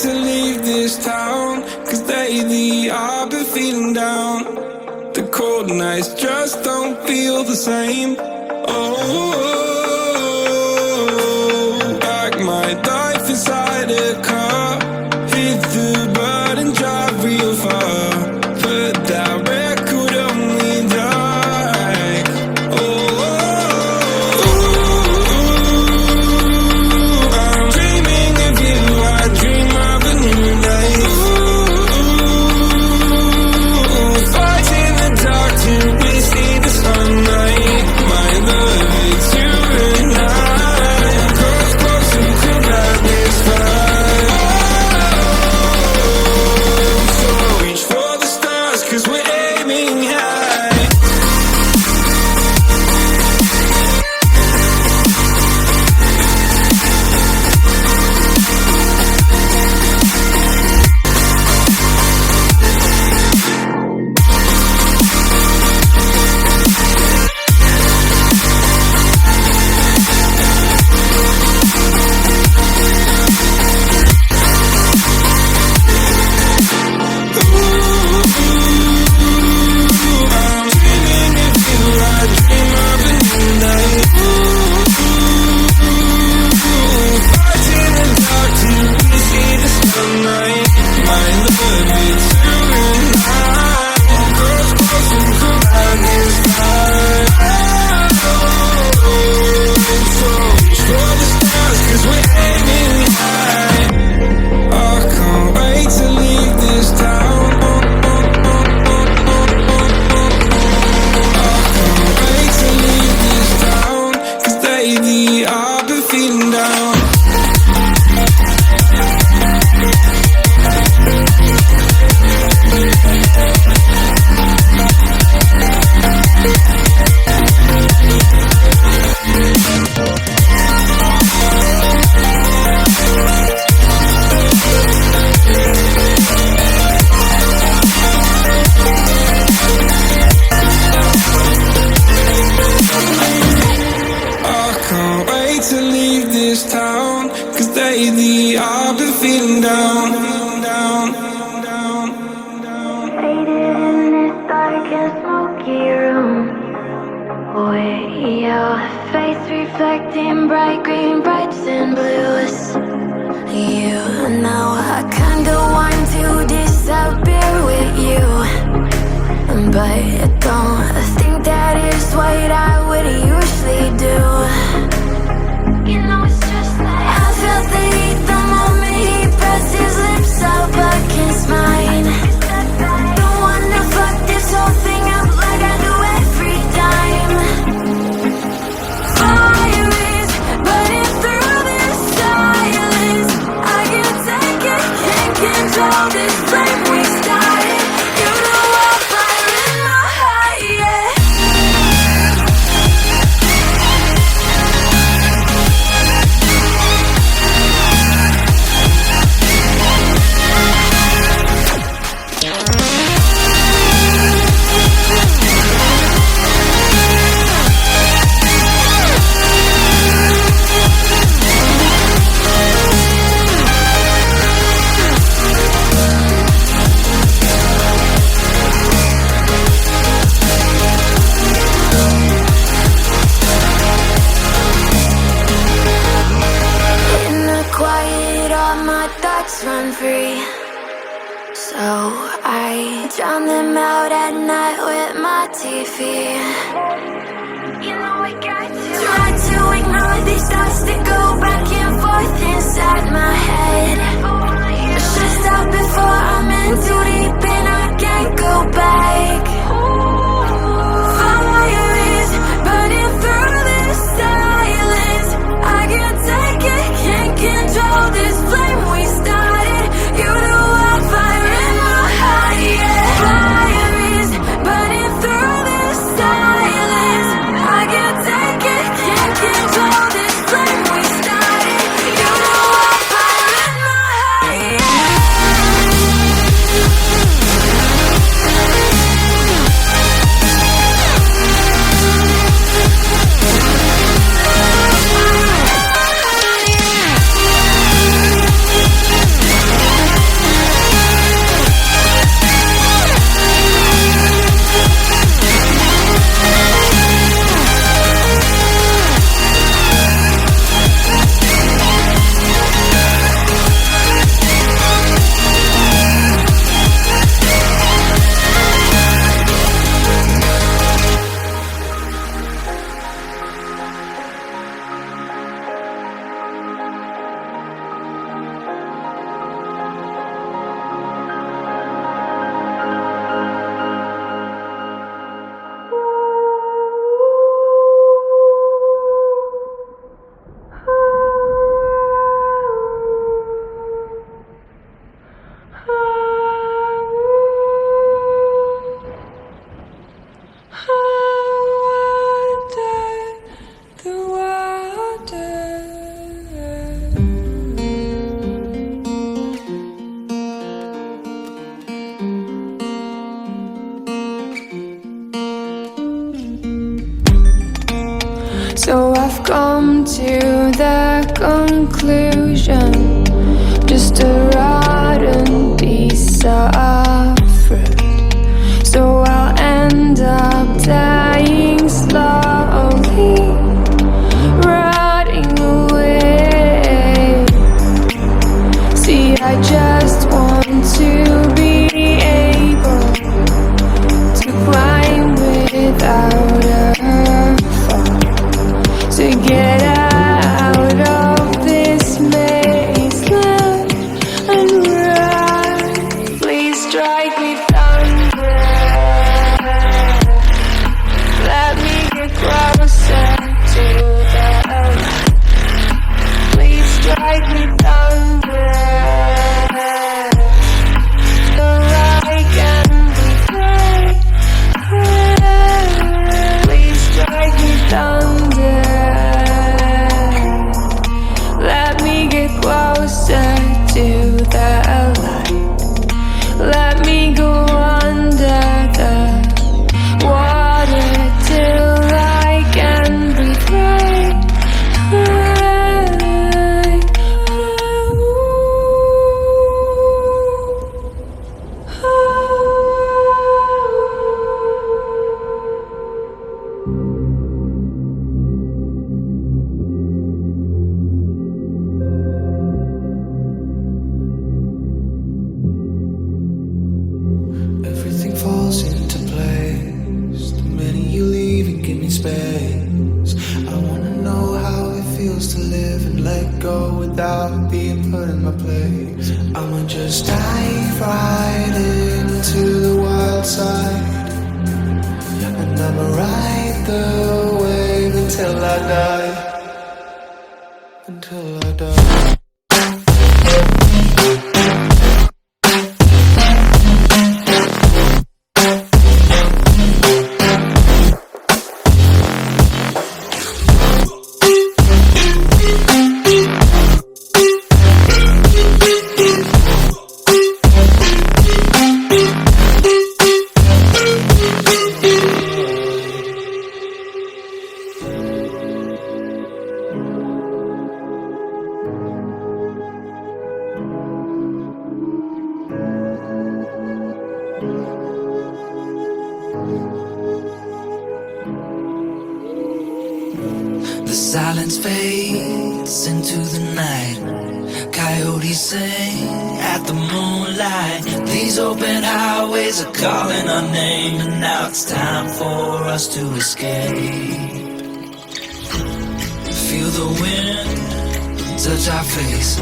to leave this town, 'cause lately I've been feeling down. The cold nights just don't feel the same. Oh, I might dive inside a car, hit the button, drive real far. Put that record on me like, oh, I'm dreaming of you, I dream of a new life. Fight in the dark till we see the sunlight. My love, it's you and I. Close, close, who could have this fight? So reach for the stars, 'cause we're aiming high. I'm dreaming of you, I dream of a new night. Fight in the dark till we see the sunlight. My love, it's you and I. Close, close, who could have this fight? So reach for the stars, 'cause we're aiming high. I can't wait to leave this town. Can't wait to leave this town, 'cause lately I've been feeling down. I can't wait to leave this town, 'cause lately I've been feeling down. Faded in this dark and smoky room, with your face reflecting bright green, brights and blues. You know I kinda want to disappear with you, but I don't think that is what I would usually do. You know it's just like I felt the heat the moment he pressed his lips up against mine. Don't wanna fuck this whole thing up like I do every time. Fire is burning through this silence. I can't take it, can't control this flame we started. You know I'm fire in my heart, yeah. In the quiet, all my thoughts run free, so I drown them out at night with my TV. You know I got to try to ignore these thoughts that go back and forth inside my head. Just stop before I'm in too deep and I can't go back. Fire is burning through this silence. I can't take it, can't control this flame we started. You know I'm fire in my heart, yeah. Fire is burning through this silence. I can't take it, can't control this flame we So I've come to the conclusion, just a rotten piece of fruit. So I'll end up dying slowly, rotting away. See, I just want to be able to climb without a fall, to get out of this maze and run. Please strike me thunder, let me get closer to the light. Please strike me thunder, so I can be free. Please strike me thunder, let me get closer to the light. Let me go under the water till I can breathe right. Everything falls into place the minute you leave and give me space. I wanna know how it feels to live and let go without being put in my place. I'ma just dive right into the wild side, and I'ma ride the wave until I die. Until I die. The silence fades into the night. Coyotes sing at the moonlight. These open highways are calling our name, and now it's time for us to escape. Feel the wind touch our face.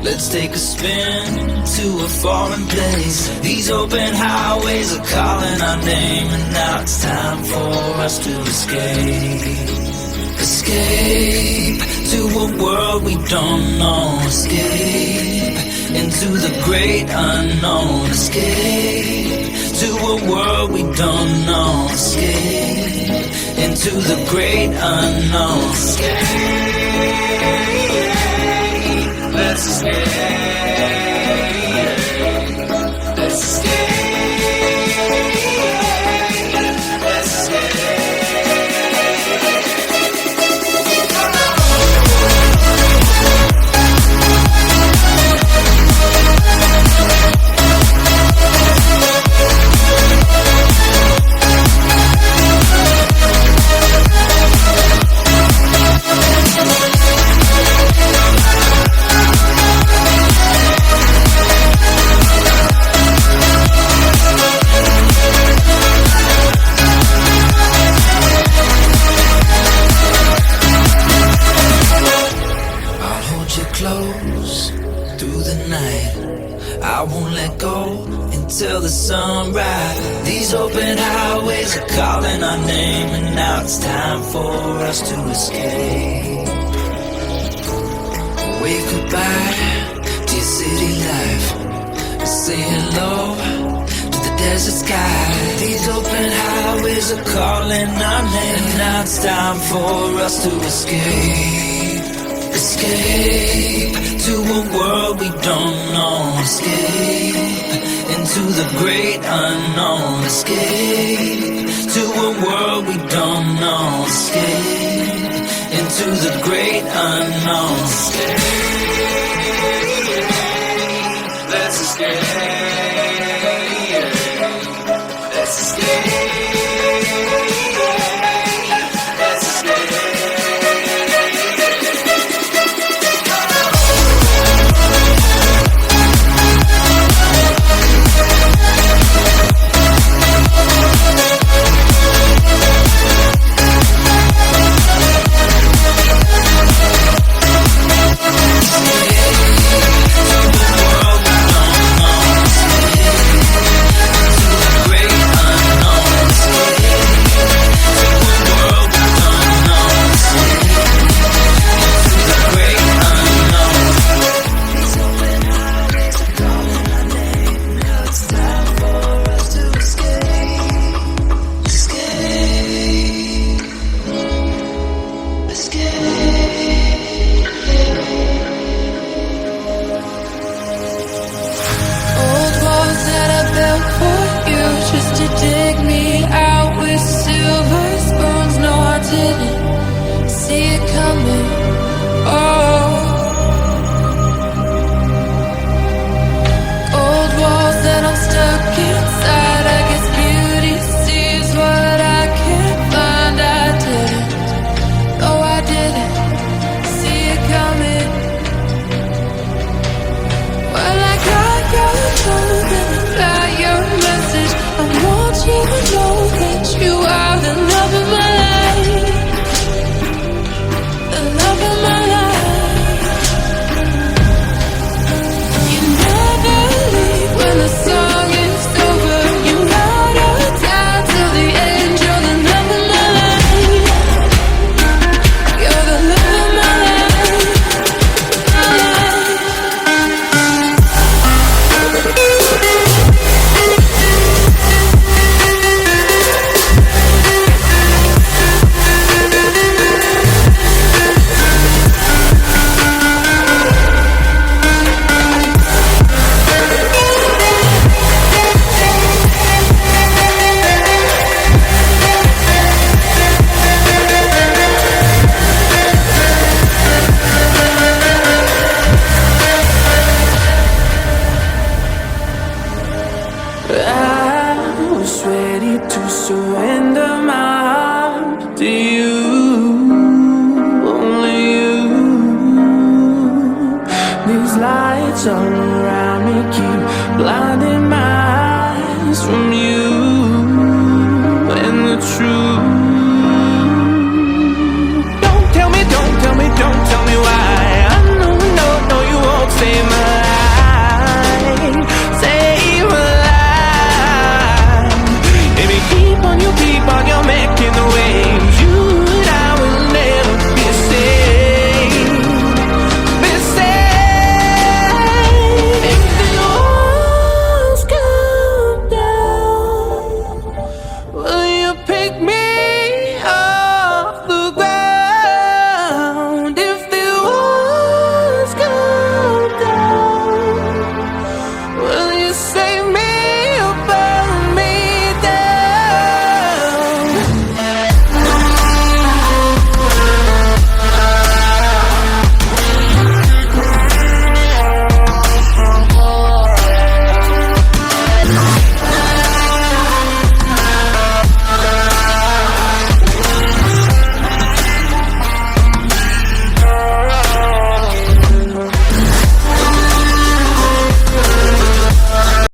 Let's take a spin to a foreign place. These open highways are calling our name, and now it's time for us to escape. Escape to a world we don't know. Escape into the great unknown. Escape to a world we don't know. Escape into the great unknown. Escape, let's escape. Let's escape. Till the sunrise. These open highways are calling our name, and now it's time for us to escape. Wave goodbye to your city life, say hello to the desert sky. These open highways are calling our name, and now it's time for us to escape. Escape to a world we don't know. Escape into the great unknown. Escape to a world we don't know. Escape into the great unknown. Let's escape. Let's escape. Let's escape. All around me keep blinding my eyes from you.